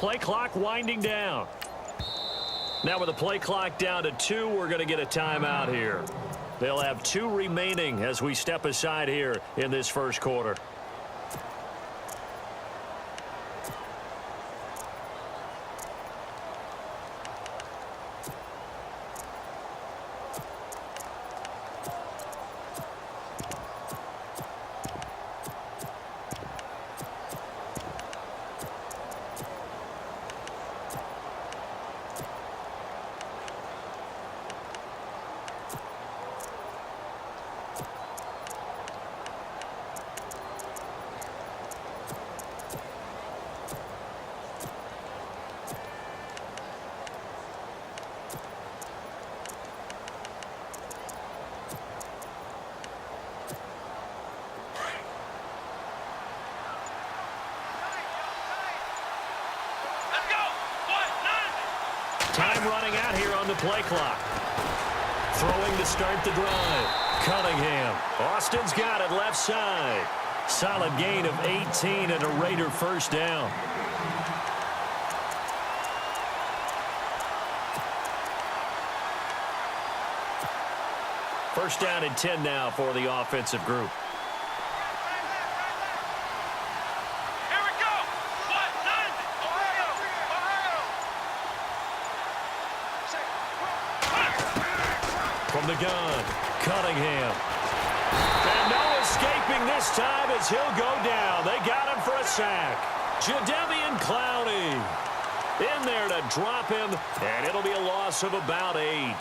play clock winding down. Now with the play clock down to 2, we're going to get a timeout here. They'll have 2 remaining as we step aside here in this first quarter. Time running out here on the play clock. Throwing to start the drive. Cunningham. Austin's got it left side. Solid gain of 18 and a Raider first down. First down and 10 now for the offensive group. From the gun, Cunningham. And no escaping this time as he'll go down. They got him for a sack. Jadeveon Clowney in there to drop him, and it'll be a loss of about 8.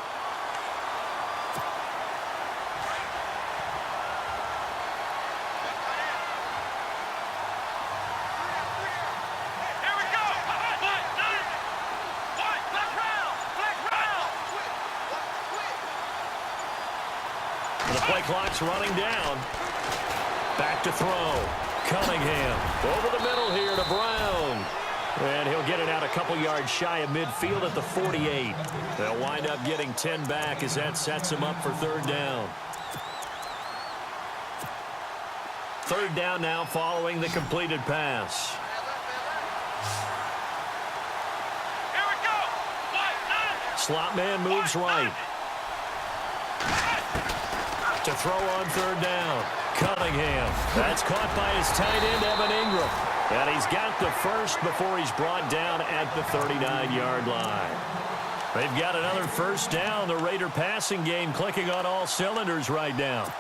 Play clock's running down. Back to throw. Cunningham over the middle here to Brown. And he'll get it out a couple yards shy of midfield at the 48. They'll wind up getting 10 back as that sets him up for third down. Third down now following the completed pass. Here we go. Slot man moves right. To throw on third down. Cunningham. That's caught by his tight end, Evan Ingram. And he's got the first before he's brought down at the 39-yard line. They've got another first down. The Raider passing game clicking on all cylinders right now.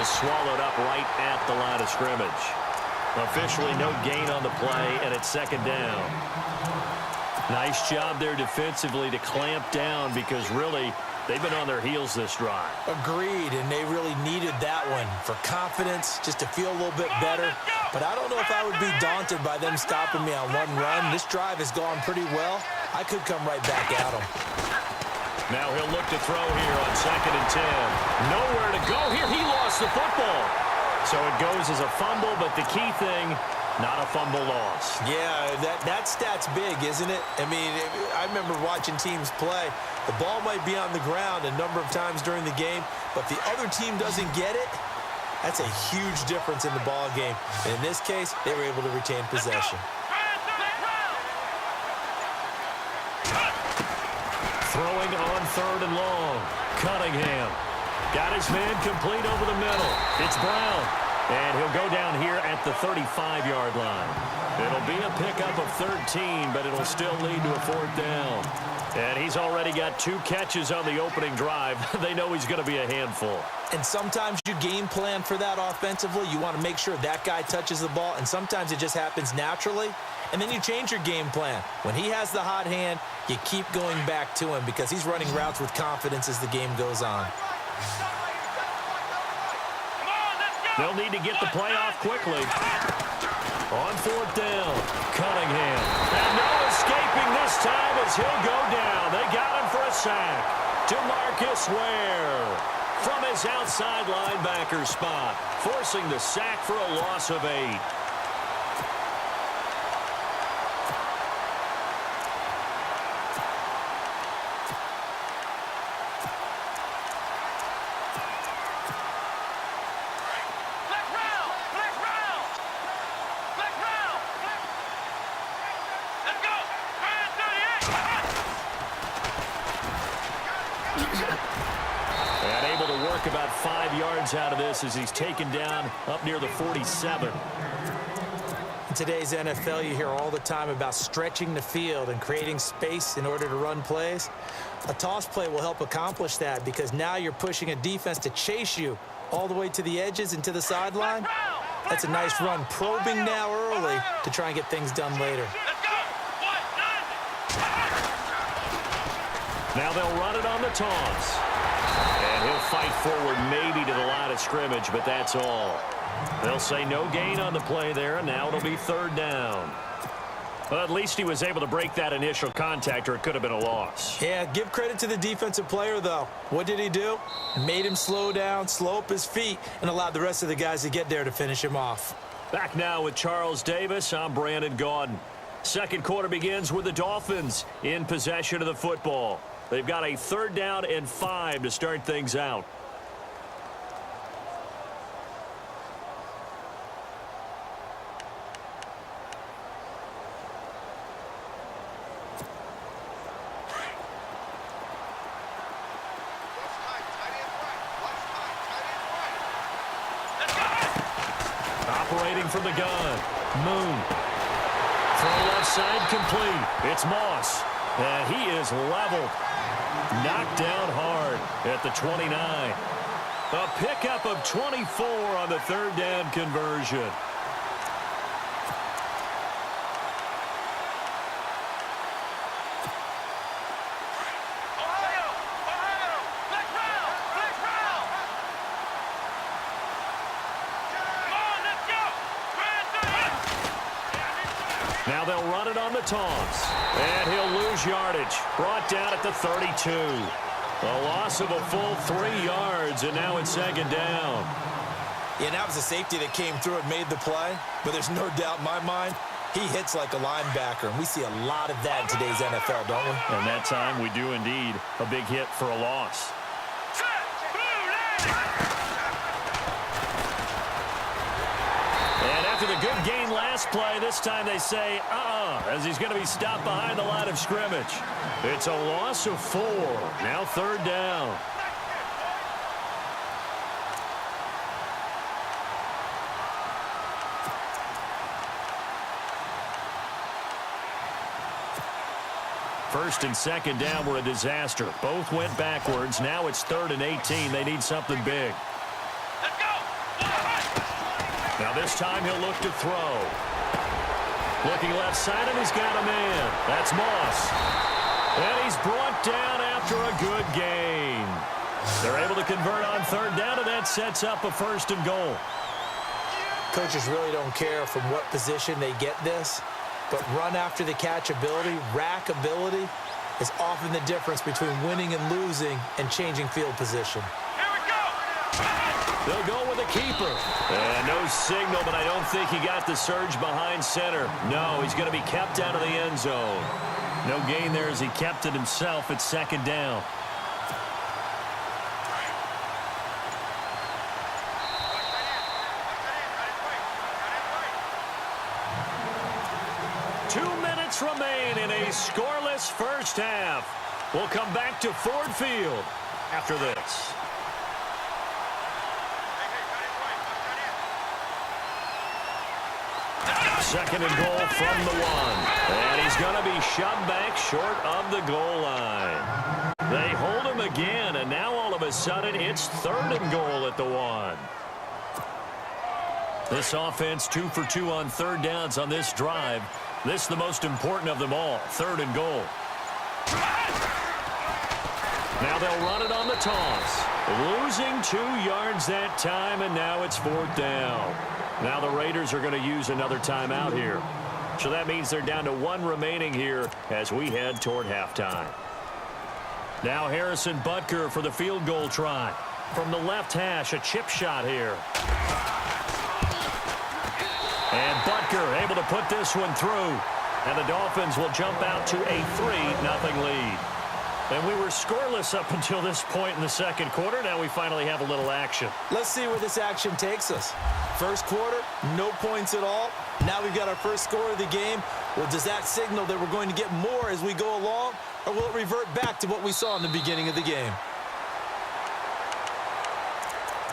Swallowed up right at the line of scrimmage. Officially no gain on the play, and it's second down. Nice job there defensively to clamp down because really they've been on their heels this drive. Agreed, and they really needed that one for confidence, just to feel a little bit better. But I don't know if I would be daunted by them stopping me on one run. This drive has gone pretty well. I could come right back at them. Now he'll look to throw here on second and 10. Nowhere to go here. He lost the football. So it goes as a fumble, but the key thing, not a fumble loss. Yeah, that stat's big, isn't it? I mean, I remember watching teams play. The ball might be on the ground a number of times during the game, but the other team doesn't get it. That's a huge difference in the ball game. And in this case, they were able to retain possession. Throwing on third and long. Cunningham got his man complete over the middle. It's Brown. And he'll go down here at the 35-yard line. It'll be a pickup of 13, but it'll still lead to a fourth down. And he's already got 2 catches on the opening drive. They know he's going to be a handful. And sometimes you game plan for that offensively. You want to make sure that guy touches the ball, and sometimes it just happens naturally. And then you change your game plan. When he has the hot hand, you keep going back to him because he's running routes with confidence as the game goes on. They'll need to get the play off quickly. On fourth down, Cunningham. And no escaping this time as he'll go down. They got him for a sack. DeMarcus Ware from his outside linebacker spot, forcing the sack for a loss of 8. work about 5 yards out of this as he's taken down up near the 47. In today's NFL, you hear all the time about stretching the field and creating space in order to run plays. A toss play will help accomplish that because now you're pushing a defense to chase you all the way to the edges and to the sideline. That's a nice run, probing now early to try and get things done later. Now they'll run it on the toss. And he'll fight forward maybe to the line of scrimmage, but that's all. They'll say no gain on the play there, and now it'll be 3rd down. Well, at least he was able to break that initial contact, or it could have been a loss. Yeah, give credit to the defensive player, though. What did he do? Made him slow down, slow up his feet, and allowed the rest of the guys to get there to finish him off. Back now with Charles Davis. I'm Brandon Gaudin. Second quarter begins with the Dolphins in possession of the football. They've got a 3rd down and 5 to start things out. Operating from the gun. Moon. Throw left side complete. It's Moss. And he is leveled. Knocked down hard at the 29. A pickup of 24 on the 3rd down conversion. Now they'll run it on the toss. And he'll lose yardage. Brought down at the 32. A loss of a full 3 yards, and now it's 2nd down. Yeah, that was a safety that came through and made the play. But there's no doubt in my mind, he hits like a linebacker. And we see a lot of that in today's NFL, don't we? And that time we do indeed. A big hit for a loss. After the good gain last play, this time they say, as he's going to be stopped behind the line of scrimmage. It's a loss of 4. Now 3rd down. First and 2nd down were a disaster. Both went backwards. Now it's 3rd and 18. They need something big. Now this time he'll look to throw. Looking left side, and he's got a man. That's Moss. And he's brought down after a good gain. They're able to convert on 3rd down, and that sets up a 1st and goal. Coaches really don't care from what position they get this, but run after the catch ability, rack ability, is often the difference between winning and losing and changing field position. They'll go with a keeper. And no signal, but I don't think he got the surge behind center. No, he's going to be kept out of the end zone. No gain there as he kept it himself at 2nd down. Remain in a scoreless first half. We'll come back to Ford Field after this. Second and goal from the 1. And he's going to be shoved back short of the goal line. They hold him again, and now all of a sudden it's 3rd and goal at the 1. This offense 2 for 2 on 3rd downs on this drive. This is the most important of them all, 3rd and goal. Now they'll run it on the toss. Losing 2 yards that time, and now it's 4th down. Now the Raiders are going to use another timeout here. So that means they're down to 1 remaining here as we head toward halftime. Now Harrison Butker for the field goal try. From the left hash, a chip shot here. And Butker able to put this one through. And the Dolphins will jump out to a 3-0 lead. And we were scoreless up until this point in the second quarter. Now we finally have a little action. Let's see where this action takes us. First quarter, no points at all. Now we've got our first score of the game. Well, does that signal that we're going to get more as we go along? Or will it revert back to what we saw in the beginning of the game?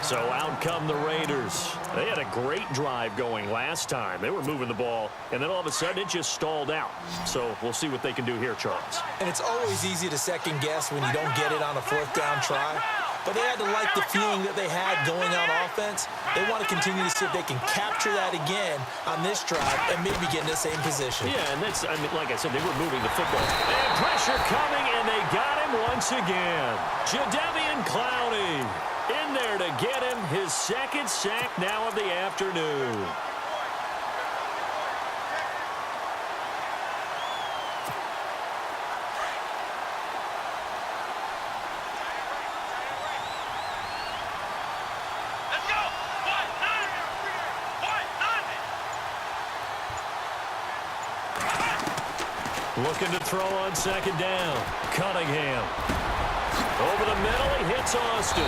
So out come the Raiders. They had a great drive going last time. They were moving the ball, and then all of a sudden it just stalled out. So we'll see what they can do here, Charles. And it's always easy to second guess when you don't get it on a fourth down try. But they had to like the feeling that they had going on offense. They want to continue to see if they can capture that again on this drive and maybe get in the same position. Yeah, and that's, I mean, like I said, they were moving the football. And pressure coming, and they got him once again. Jadeveon Clowney in there to get him his second sack now of the afternoon. Looking to throw on second down. Cunningham. Over the middle, he hits Austin.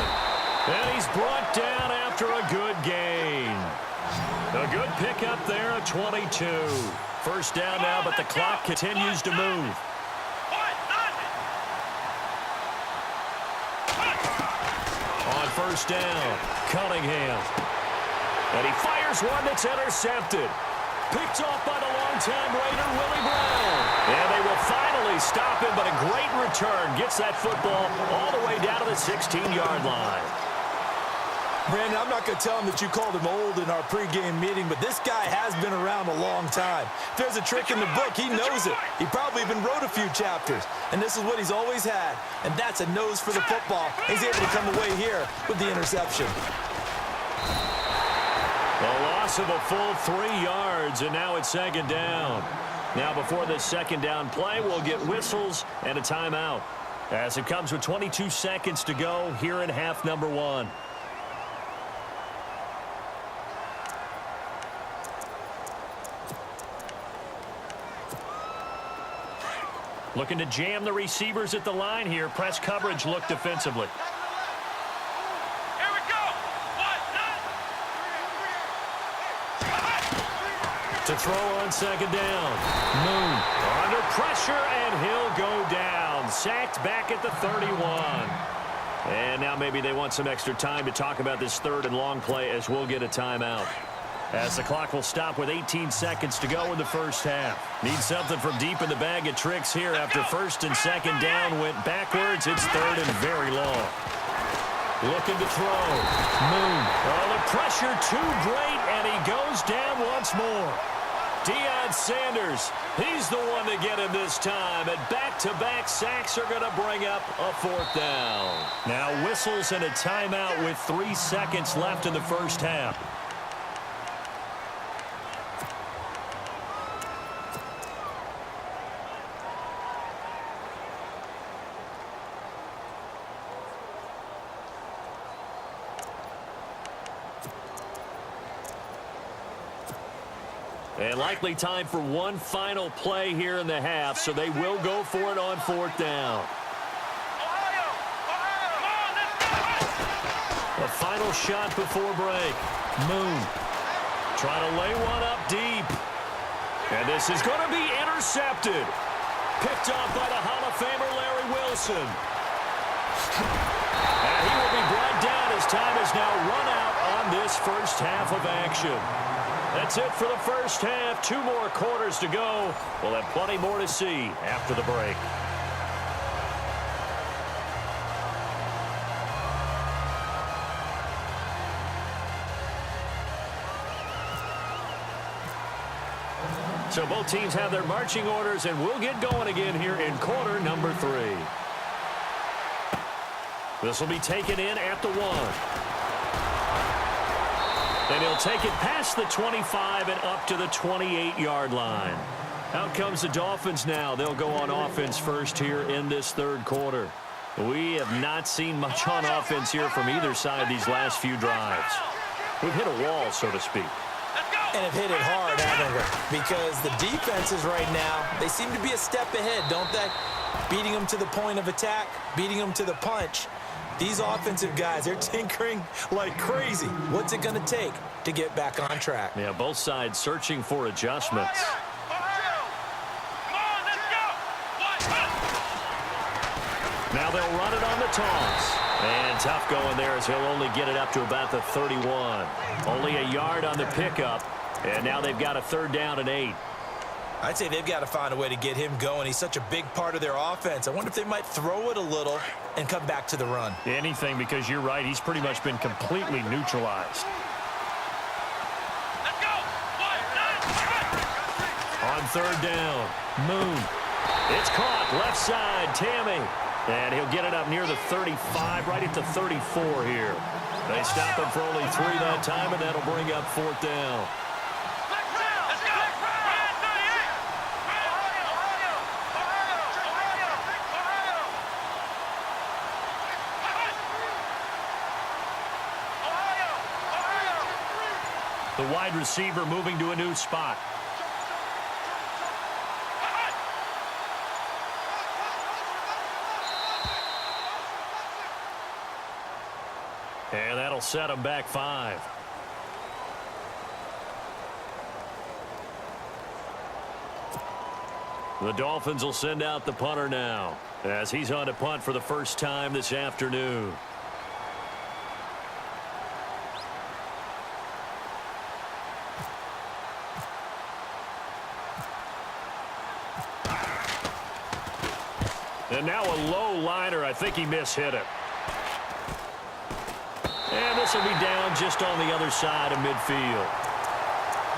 And he's brought down after a good gain. A good pickup there at 22. First down now, but the clock continues to move. On first down, Cunningham. And he fires one that's intercepted. Picked off by the longtime Raider, Willie Brown. And they will finally stop him, but a great return. Gets that football all the way down to the 16-yard line. Brandon, I'm not going to tell him that you called him old in our pregame meeting, but this guy has been around a long time. If there's a trick in the book, he knows it. He probably even wrote a few chapters, and this is what he's always had, and that's a nose for the football. He's able to come away here with the interception. A loss of a full 3 yards, and now it's second down. Now before this second down play, we'll get whistles and a timeout as it comes with 22 seconds to go here in half number 1. Looking to jam the receivers at the line here. Press coverage look defensively. Here we go. To throw on second down. Moon under pressure, and he'll go down. Sacked back at the 31. And now maybe they want some extra time to talk about this third and long play as we'll get a timeout. As the clock will stop with 18 seconds to go in the first half. Need something from deep in the bag of tricks here after first and second down went backwards. It's third and very long. Looking to throw. Moon. Oh, the pressure too great, and he goes down once more. Deion Sanders, he's the one to get him this time, and back-to-back sacks are going to bring up a fourth down. Now whistles and a timeout with 3 seconds left in the first half. And likely time for one final play here in the half, so they will go for it on fourth down. A final shot before break. Moon trying to lay one up deep. And this is going to be intercepted. Picked off by the Hall of Famer Larry Wilson. And he will be brought down as time is now run out on this first half of action. That's it for the first half. 2 more quarters to go. We'll have plenty more to see after the break. So both teams have their marching orders, and we'll get going again here in quarter number 3. This will be taken in at the 1. And he'll take it past the 25 and up to the 28-yard line. Out comes the Dolphins now. They'll go on offense first here in this third quarter. We have not seen much on offense here from either side these last few drives. We've hit a wall, so to speak. And have hit it hard, haven't we? Because the defenses right now, they seem to be a step ahead, don't they? Beating them to the point of attack, beating them to the punch. These offensive guys, they're tinkering like crazy. What's it going to take to get back on track? Yeah, both sides searching for adjustments. Now they'll run it on the toss. And tough going there as he'll only get it up to about the 31. Only a yard on the pickup, and now they've got a 3rd down and 8. I'd say they've got to find a way to get him going. He's such a big part of their offense. I wonder if they might throw it a little and come back to the run. Anything, because you're right. He's pretty much been completely neutralized. Let's go. On 3rd down, Moon. It's caught left side, Tammy. And he'll get it up near the 35, right at the 34 here. They stop him for only 3 that time, and that'll bring up 4th down. Let's go. Ryan 38. The wide receiver moving to a new spot. And that'll set him back 5. The Dolphins will send out the punter now as he's on to punt for the first time this afternoon. And now a low liner. I think he mishit it. And this will be down just on the other side of midfield.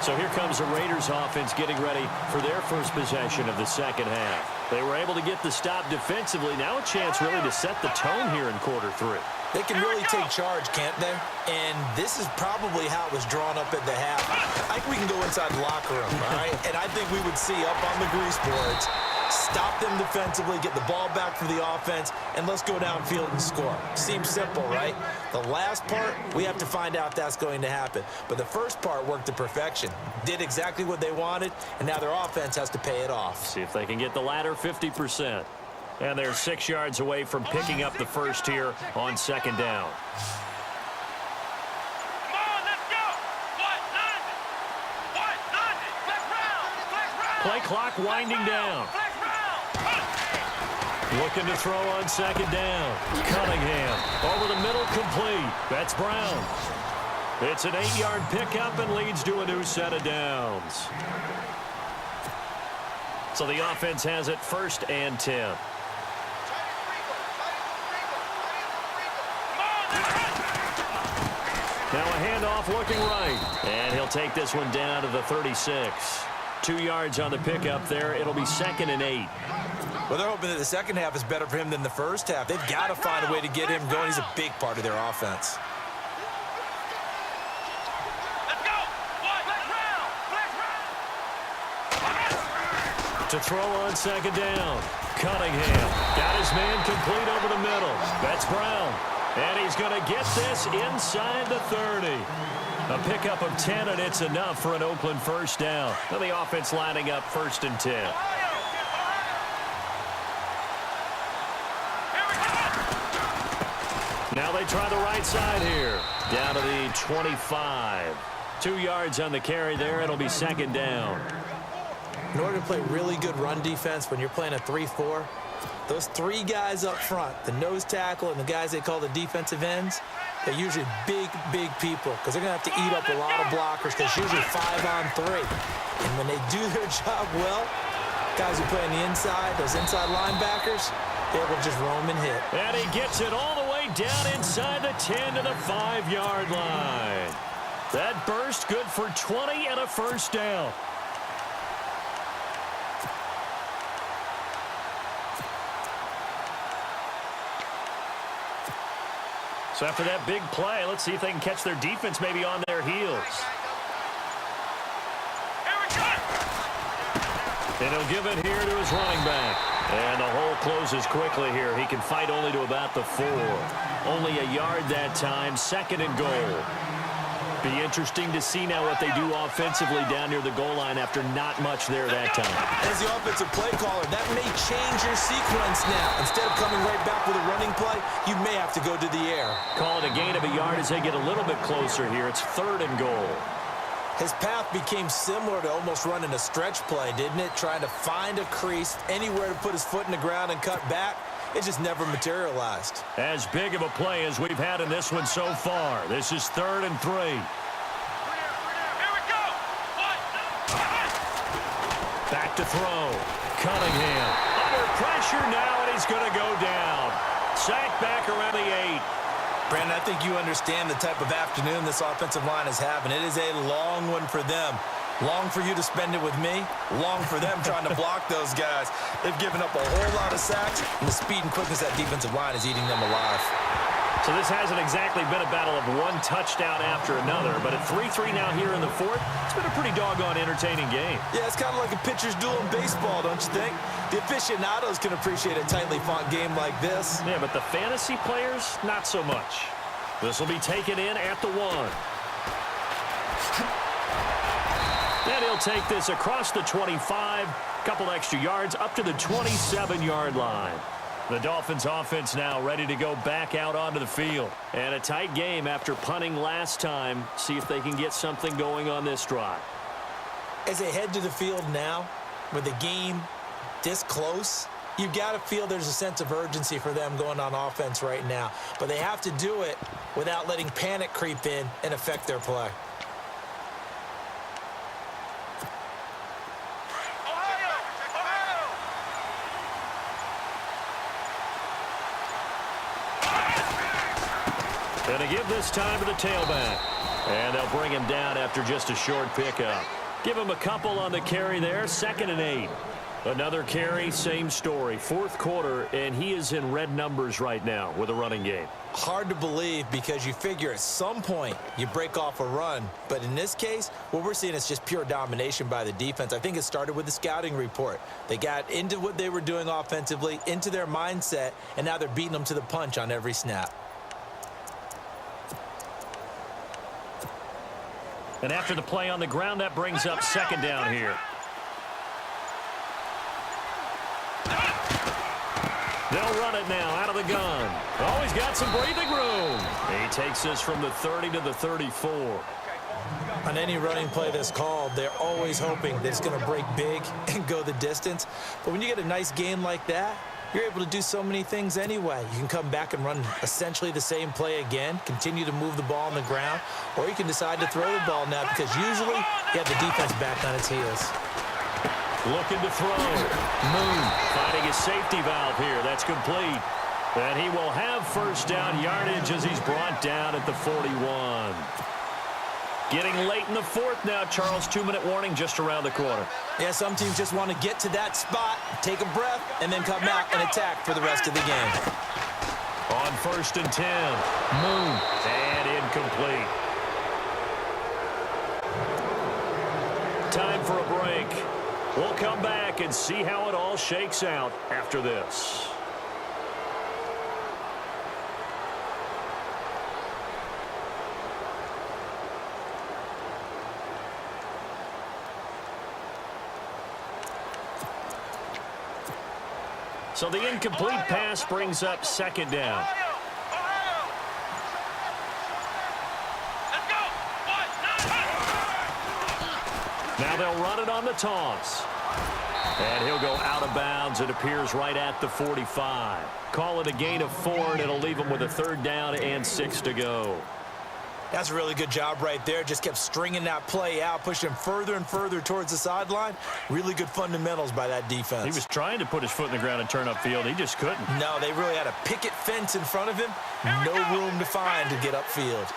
So here comes the Raiders offense getting ready for their first possession of the second half. They were able to get the stop defensively. Now a chance really to set the tone here in quarter 3. They can really take charge, can't they? And this is probably how it was drawn up at the half. I think we can go inside the locker room, all right? And I think we would see up on the grease boards, stop them defensively, get the ball back for the offense, and let's go downfield and score. Seems simple, right? The last part, we have to find out that's going to happen. But the first part worked to perfection. Did exactly what they wanted, and now their offense has to pay it off. See if they can get the latter 50%. And they're 6 yards away from picking up the first here on 2nd down. Come on, let's go. Play clock winding down. Looking to throw on 2nd down. Cunningham over the middle, complete. That's Brown. It's an 8-yard pickup and leads to a new set of downs. So the offense has it 1st and 10. Now a handoff looking right. And he'll take this one down to the 36. 2 yards on the pickup there. It'll be 2nd and 8. Well, they're hoping that the second half is better for him than the first half. They've got to find a way to get him going. He's a big part of their offense. Let's go. To throw on 2nd down. Cunningham got his man complete over the middle. That's Brown. And he's going to get this inside the 30. A pickup of 10, and it's enough for an Oakland first down. Now the offense lining up 1st and 10. Now they try the right side here. Down to the 25. 2 yards on the carry there. It'll be 2nd down. In order to play really good run defense when you're playing a 3-4, those 3 guys up front, the nose tackle and the guys they call the defensive ends, they're usually big, big people because they're going to have to eat up a lot of blockers because it's usually 5-on-3. And when they do their job well, guys who play on the inside, those inside linebackers, they will just roam and hit. And he gets it all the way down inside the 10 to the 5-yard line. That burst good for 20 and a first down. So after that big play, let's see if they can catch their defense maybe on their heels. And he'll give it here to his running back. And the hole closes quickly here. He can fight only to about the 4. Only a yard that time, 2nd and goal. Be interesting to see now what they do offensively down near the goal line after not much there that time. As the offensive play caller, that may change your sequence now. Instead of coming right back with a running play, you may have to go to the air. Call it a gain of a yard as they get a little bit closer here. It's 3rd and goal. His path became similar to almost running a stretch play, didn't it? Trying to find a crease, anywhere to put his foot in the ground and cut back. it just never materialized. As big of a play as we've had in this one so far. This is 3rd and 3. Here we go. Back to throw. Cunningham under pressure now, and he's going to go down. Sacked back around the 8. Brandon, I think you understand the type of afternoon this offensive line is having. It is a long one for them. Long for you to spend it with me. Long for them trying to block those guys. They've given up a whole lot of sacks, and the speed and quickness of that defensive line is eating them alive. So this hasn't exactly been a battle of one touchdown after another, but at 3-3 now here in the 4th, it's been a pretty doggone entertaining game. Yeah, it's kind of like a pitcher's duel in baseball, don't you think? The aficionados can appreciate a tightly fought game like this. Yeah, but the fantasy players, not so much. This will be taken in at the 1. And he'll take this across the 25, couple extra yards up to the 27-yard line. The Dolphins offense now ready to go back out onto the field. And a tight game after punting last time. See if they can get something going on this drive. As they head to the field now, with the game this close, you've got to feel there's a sense of urgency for them going on offense right now. But they have to do it without letting panic creep in and affect their play. Going to give this time to the tailback. And they'll bring him down after just a short pickup. Give him a couple on the carry there. 2nd and 8. Another carry, same story. 4th quarter, and he is in red numbers right now with a running game. Hard to believe because you figure at some point you break off a run. But in this case, what we're seeing is just pure domination by the defense. I think it started with the scouting report. They got into what they were doing offensively, into their mindset, and now they're beating them to the punch on every snap. And after the play on the ground, that brings up 2nd down here. They'll run it now out of the gun. Oh, he's got some breathing room. He takes this from the 30 to the 34. On any running play that's called, they're always hoping that it's going to break big and go the distance. But when you get a nice game like that, you're able to do so many things anyway. You can come back and run essentially the same play again, continue to move the ball on the ground, or you can decide to throw the ball now because usually you have the defense back on its heels. Looking to throw. Moon finding his safety valve here. That's complete. And he will have 1st down yardage as he's brought down at the 41. Getting late in the 4th now, Charles. 2-minute warning just around the corner. Yeah, some teams just want to get to that spot, take a breath, and then come out and attack for the rest of the game. On 1st and 10. Moon. And incomplete. Time for a break. We'll come back and see how it all shakes out after this. So the incomplete pass brings up 2nd down. Now they'll run it on the toss. And he'll go out of bounds. It appears right at the 45. Call it a gain of 4, and it'll leave them with a 3rd down and 6 to go. That's a really good job right there. Just kept stringing that play out, pushing him further and further towards the sideline. Really good fundamentals by that defense. He was trying to put his foot in the ground and turn upfield. He just couldn't. No, they really had a picket fence in front of him. No room to find to get upfield.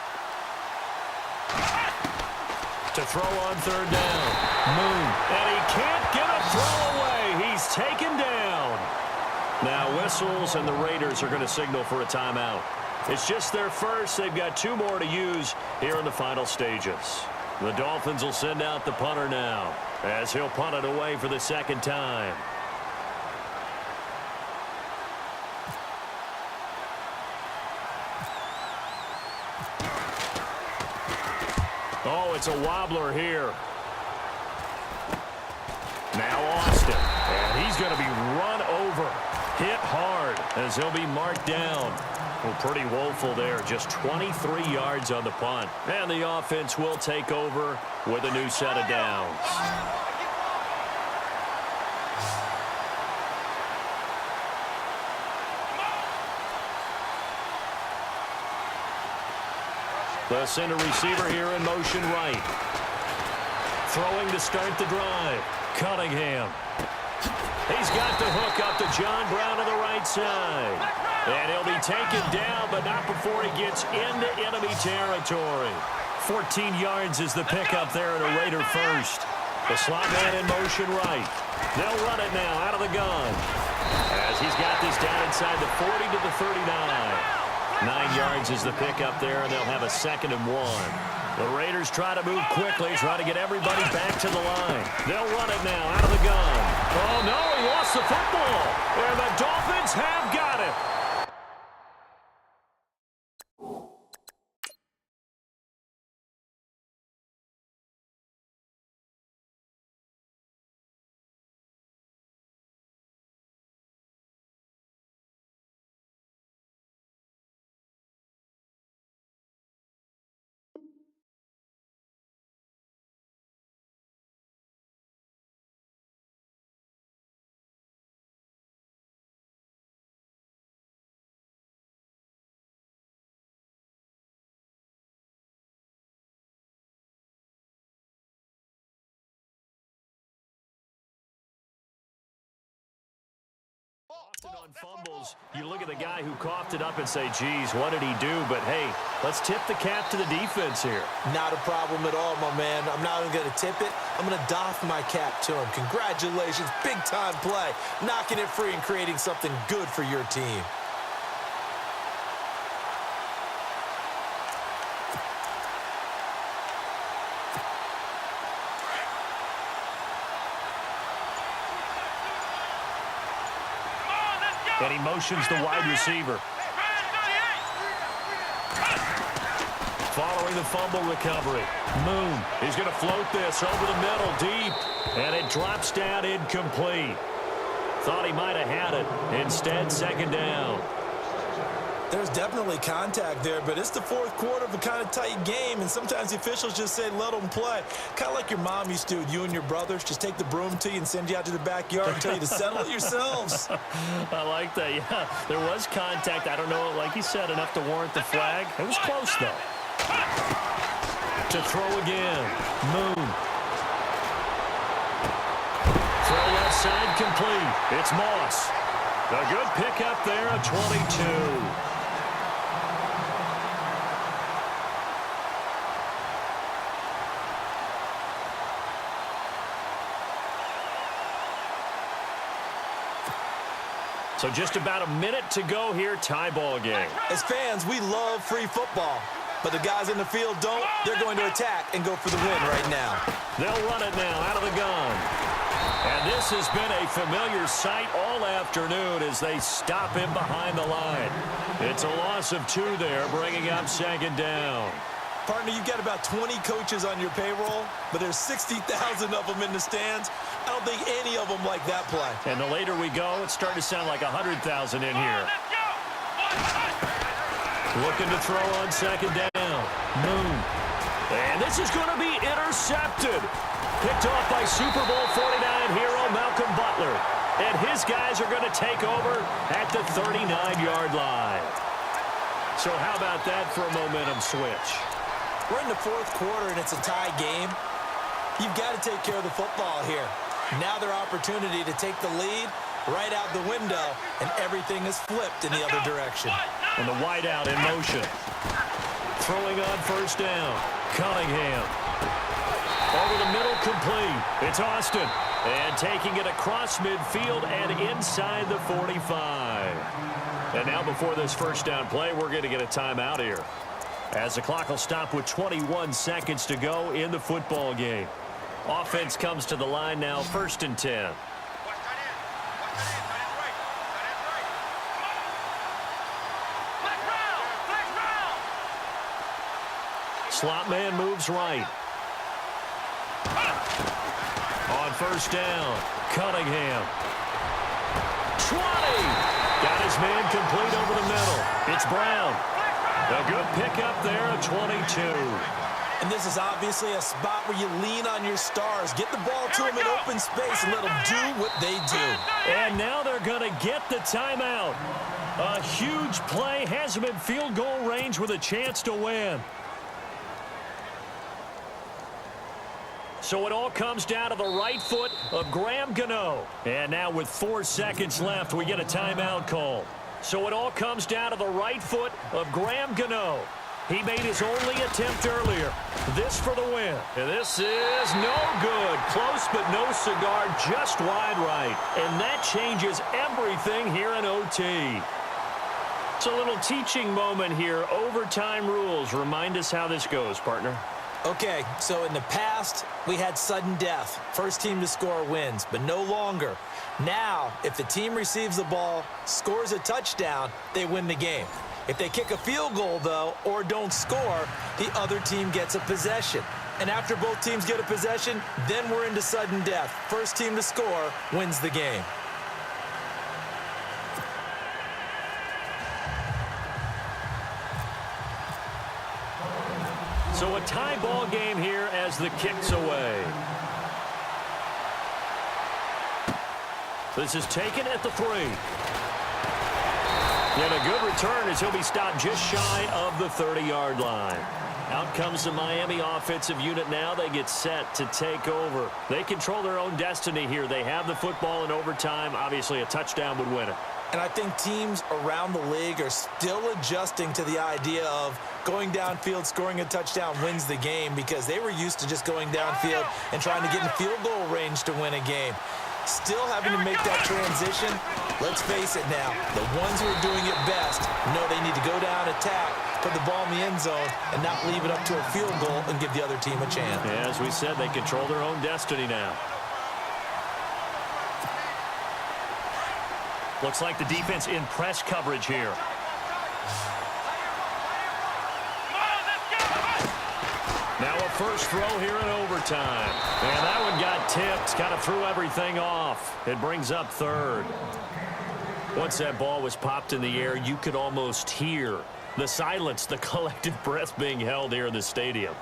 To throw on 3rd down. Moon. And he can't get a throw away. He's taken down. Now whistles, and the Raiders are going to signal for a timeout. It's just their first. They've got 2 more to use here in the final stages. The Dolphins will send out the punter now as he'll punt it away for the 2nd time. Oh, it's a wobbler here. Now Austin. And he's going to be run over. Hit hard as he'll be marked down. Well, pretty woeful there. Just 23 yards on the punt. And the offense will take over with a new set of downs. They'll send a receiver here in motion right. Throwing to start the drive. Cunningham. He's got the hook up to John Brown to the right side. And he'll be taken down, but not before he gets into enemy territory. 14 yards is the pickup there at a Raider first. The slot man in motion right. They'll run it now out of the gun. As he's got this down inside the 40 to the 39. 9 yards is the pickup there, and they'll have a 2nd and 1. The Raiders try to move quickly, try to get everybody back to the line. They'll run it now out of the gun. Oh, no, he lost the football. And the Dolphins have got it. Often on fumbles, you look at the guy who coughed it up and say, geez, what did he do? But, hey, let's tip the cap to the defense here. Not a problem at all, my man. I'm not even going to tip it. I'm going to doff my cap to him. Congratulations, big-time play. Knocking it free and creating something good for your team. And he motions the wide receiver. Following the fumble recovery. Moon is going to float this over the middle deep. And it drops down incomplete. Thought he might have had it. Instead, 2nd down. There's definitely contact there, but it's the 4th quarter of a kind of tight game, and sometimes the officials just say, let them play. Kind of like your mom used to with you and your brothers. Just take the broom to you and send you out to the backyard and tell you to settle it yourselves. I like that, yeah. There was contact. I don't know, like you said, enough to warrant the flag. It was close, though. To throw again. Moon. Throw left side complete. It's Moss. A good pickup there at 22. So just about a minute to go here, tie ball game. As fans, we love free football. But the guys in the field don't. They're going to attack and go for the win right now. They'll run it now out of the gun. And this has been a familiar sight all afternoon as they stop him behind the line. It's a loss of 2 there, bringing up 2nd down. Partner, you've got about 20 coaches on your payroll, but there's 60,000 of them in the stands. I don't think any of them like that play. And the later we go, it's starting to sound like 100,000 in here. Looking to throw on 2nd down. Moon. And this is going to be intercepted. Picked off by Super Bowl 49 hero Malcolm Butler. And his guys are going to take over at the 39-yard line. So how about that for a momentum switch? We're in the 4th quarter, and it's a tie game. You've got to take care of the football here. Now their opportunity to take the lead right out the window, and everything is flipped in the other direction. And the wideout in motion. Throwing on 1st down. Cunningham. Over the middle, complete. It's Austin. And taking it across midfield and inside the 45. And now before this 1st down play, we're going to get a timeout here, as the clock will stop with 21 seconds to go in the football game. Offense comes to the line now, 1st and 10. Slot man moves right. On 1st down, Cunningham. 20! Got his man complete over the middle. It's Brown. A good pickup there at 22. And this is obviously a spot where you lean on your stars. Get the ball to them in open space and let them do what they do. And now they're going to get the timeout. A huge play has them in field goal range with a chance to win. So it all comes down to the right foot of Graham Gano. And now with 4 seconds left, we get a timeout call. So it all comes down to the right foot of Graham Gano. He made his only attempt earlier. This for the win. And this is no good. Close but no cigar, just wide right. And that changes everything here in OT. It's a little teaching moment here. Overtime rules. Remind us how this goes, partner. Okay, so in the past, we had sudden death. First team to score wins, but no longer. Now, if the team receives the ball, scores a touchdown, they win the game. If they kick a field goal, though, or don't score, the other team gets a possession. And after both teams get a possession, then we're into sudden death. First team to score wins the game. So a tie ball game here as the kick's away. This is taken at the 3. And a good return as he'll be stopped just shy of the 30-yard line. Out comes the Miami offensive unit now. They get set to take over. They control their own destiny here. They have the football in overtime. Obviously, a touchdown would win it. And I think teams around the league are still adjusting to the idea of going downfield, scoring a touchdown wins the game, because they were used to just going downfield and trying to get in field goal range to win a game. Still having to make that transition. Let's face it now, the ones who are doing it best know they need to go down, attack, put the ball in the end zone, and not leave it up to a field goal and give the other team a chance. Yeah, as we said, they control their own destiny now. Looks like the defense in press coverage here. Now a first throw here in overtime. And that one got tipped, kind of threw everything off. It brings up third. Once that ball was popped in the air, you could almost hear the silence, the collective breath being held here in the stadium.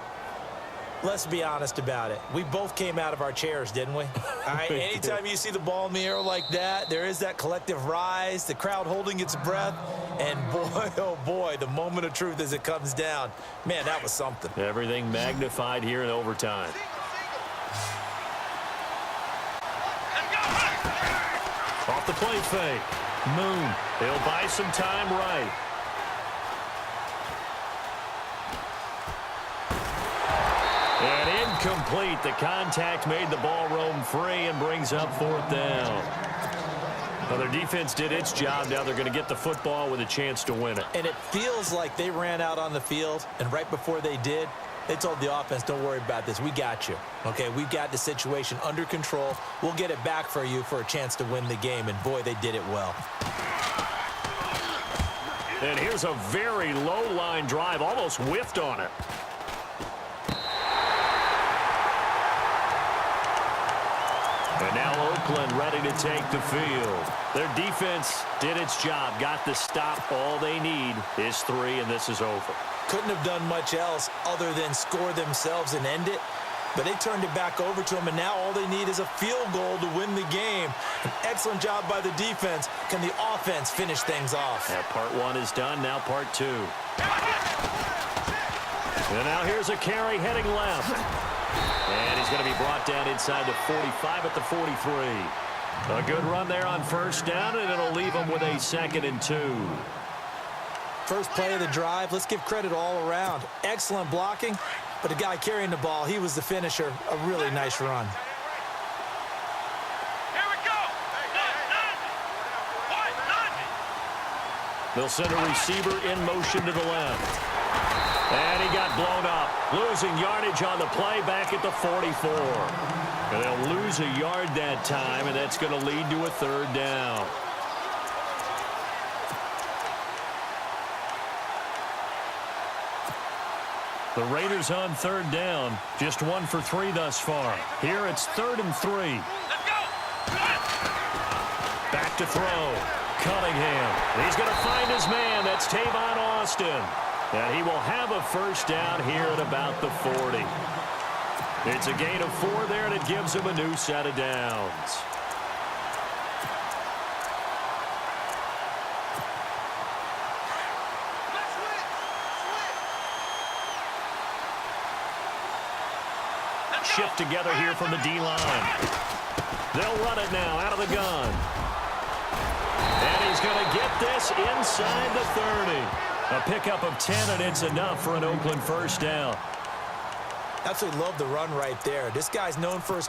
Let's be honest about it. We both came out of our chairs, didn't we? All right, anytime you see the ball in the air like that, there is that collective rise, the crowd holding its breath, and boy, oh boy, the moment of truth as it comes down. Man, that was something. Everything magnified here in overtime. Off the play fake. Moon. He'll buy some time right. And incomplete. The contact made the ball roam free and brings up 4th down. Well, their defense did its job. Now they're going to get the football with a chance to win it. And it feels like they ran out on the field, and right before they did, they told the offense, don't worry about this. We got you. Okay, we've got the situation under control. We'll get it back for you for a chance to win the game. And, boy, they did it well. And here's a very low-line drive. Almost whiffed on it. And now Oakland ready to take the field. Their defense did its job, got the stop. All they need is 3, and this is over. Couldn't have done much else other than score themselves and end it. But they turned it back over to them, and now all they need is a field goal to win the game. An excellent job by the defense. Can the offense finish things off? Yeah, part 1 is done, now part 2. And now here's a carry heading left. And he's going to be brought down inside the 45 at the 43. A good run there on first down, and it'll leave him with a 2nd and 2. First play of the drive, let's give credit all around. Excellent blocking, but the guy carrying the ball, he was the finisher. A really nice run. Here we go. They'll send a receiver in motion to the left. And he got blown up. Losing yardage on the play back at the 44. And they'll lose a yard that time, and that's going to lead to a 3rd down. The Raiders on 3rd down. Just 1 for 3 thus far. Here it's 3rd and 3. Let's go. Back to throw. Cunningham. He's going to find his man. That's Tavon Austin. And he will have a first down here at about the 40. It's a gain of 4 there, and it gives him a new set of downs. Let's shift together here from the D-line. They'll run it now out of the gun. And he's going to get this inside the 30. A pickup of 10, and it's enough for an Oakland first down. Absolutely love the run right there. This guy's known for his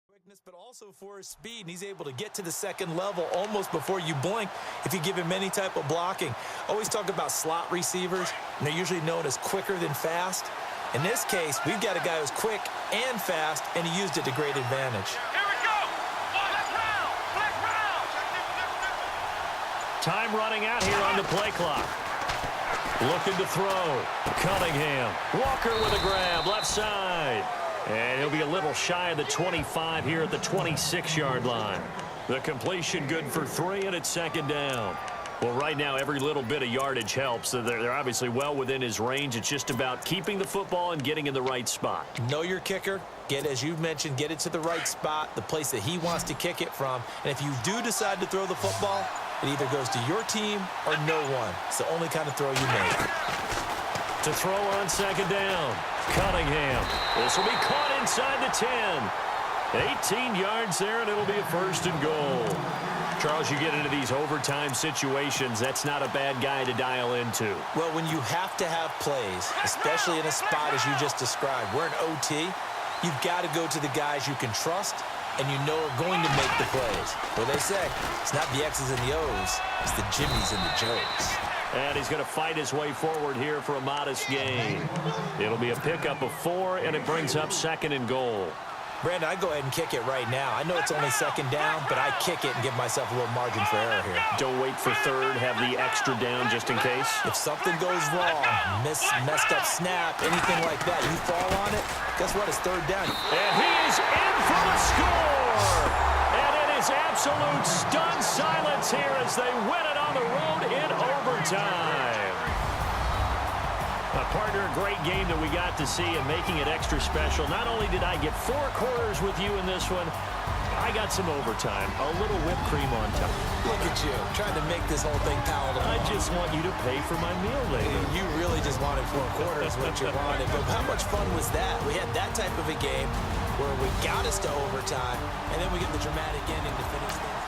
quickness, but also for his speed, and he's able to get to the second level almost before you blink if you give him any type of blocking. Always talk about slot receivers, and they're usually known as quicker than fast. In this case, we've got a guy who's quick and fast, and he used it to great advantage. Here we go. Let's round. Let's round. Time running out here on the play clock. Looking to throw. Cunningham. Walker with a grab, left side. And he'll be a little shy of the 25 here at the 26-yard line. The completion good for 3, and it's second down. Well, right now, every little bit of yardage helps. So they're obviously well within his range. It's just about keeping the football and getting in the right spot. Know your kicker. As you mentioned, get it to the right spot, the place that he wants to kick it from. And if you do decide to throw the football, it either goes to your team or no one. It's the only kind of throw you make. To throw on second down, Cunningham. This will be caught inside the 10. 18 yards there, and it'll be a first and goal. Charles, you get into these overtime situations, that's not a bad guy to dial into. Well, when you have to have plays, especially in a spot as you just described, we're in OT, you've got to go to the guys you can trust and you know are going to make the plays. Well, they say, it's not the X's and the O's, it's the Jimmies and the Joes. And he's going to fight his way forward here for a modest gain. It'll be a pickup of 4, and it brings up second and goal. Brandon, I go ahead and kick it right now. I know it's only second down, but I kick it and give myself a little margin for error here. Don't wait for third. Have the extra down just in case. If something goes wrong, messed up snap, anything like that, you fall on it, guess what? It's third down. And he is in for the score! And it is absolute stunned silence here as they win it on the road in overtime. Partner, a great game that we got to see and making it extra special. Not only did I get 4 quarters with you in this one, I got some overtime. A little whipped cream on top. Look at you, trying to make this whole thing palatable. I just want you to pay for my meal later. You really just wanted 4 quarters, what you wanted. But how much fun was that? We had that type of a game where we got us to overtime, and then we get the dramatic ending to finish things.